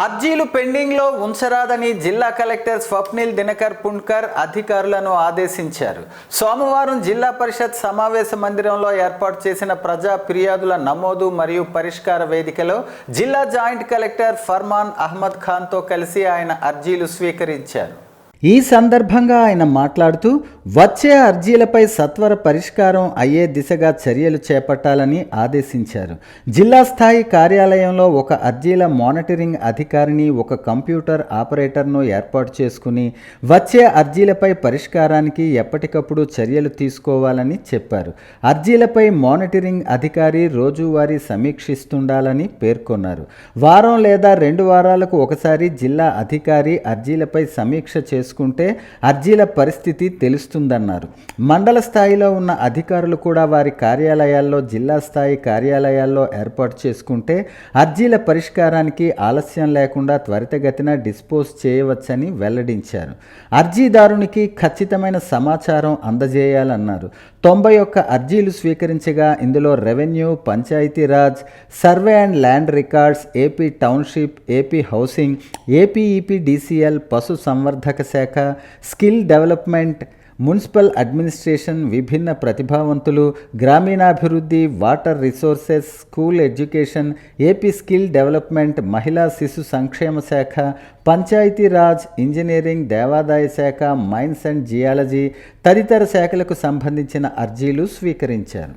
అర్జీలు పెండింగ్లో ఉంచరాదని జిల్లా కలెక్టర్ స్వప్నిల్ దినకర్ పుణ్కర్ అధికారులను ఆదేశించారు. సోమవారం జిల్లా పరిషత్ సమావేశ మందిరంలో ఏర్పాటు చేసిన ప్రజా ఫిర్యాదుల నమోదు మరియు పరిష్కార వేదికలో జిల్లా జాయింట్ కలెక్టర్ ఫర్మాన్ అహ్మద్ ఖాన్తో కలిసి ఆయన అర్జీలు స్వీకరించారు. ఈ సందర్భంగా ఆయన మాట్లాడుతూ వచ్చే అర్జీలపై సత్వర పరిష్కారం అయ్యే దిశగా చర్యలు చేపట్టాలని ఆదేశించారు. జిల్లా స్థాయి కార్యాలయంలో ఒక అర్జీల మానిటరింగ్ అధికారిని, ఒక కంప్యూటర్ ఆపరేటర్ను ఏర్పాటు చేసుకుని వచ్చే అర్జీలపై పరిష్కారానికి ఎప్పటికప్పుడు చర్యలు తీసుకోవాలని చెప్పారు. అర్జీలపై మానిటరింగ్ అధికారి రోజువారీ సమీక్షిస్తుండాలని పేర్కొన్నారు. వారం లేదా 2 వారాలకు ఒకసారి జిల్లా అధికారి అర్జీలపై సమీక్ష చేసుకుంటే అర్జీల పరిస్థితి తెలుస్తుందన్నారు. మండల స్థాయిలో ఉన్న అధికారులు కూడా వారి కార్యాలయాల్లో జిల్లా స్థాయి కార్యాలయాల్లో ఏర్పాటు చేసుకుంటే అర్జీల పరిష్కారానికి ఆలస్యం లేకుండా త్వరితగతిన డిస్పోజ్ చేయవచ్చని వెల్లడించారు. అర్జీదారునికి ఖచ్చితమైన సమాచారం అందజేయాలన్నారు. 91 అర్జీలు స్వీకరించగా ఇందులో revenue, Panchayati Raj, survey and land records, AP township, AP housing, APEPDCL, పశు సంవర్ధక శాఖ, స్కిల్ డెవలప్మెంట్, మున్సిపల్ అడ్మినిస్ట్రేషన్, విభిన్న ప్రతిభావంతులు, గ్రామీణాభివృద్ధి, water resources, school education, AP skill development, మహిళా శిశు సంక్షేమ శాఖ, పంచాయతీరాజ్, ఇంజనీరింగ్, దేవాదాయ శాఖ, మైన్స్ అండ్ జియాలజీ తదితర శాఖలకు సంబంధించిన అర్జీలు స్వీకరించారు.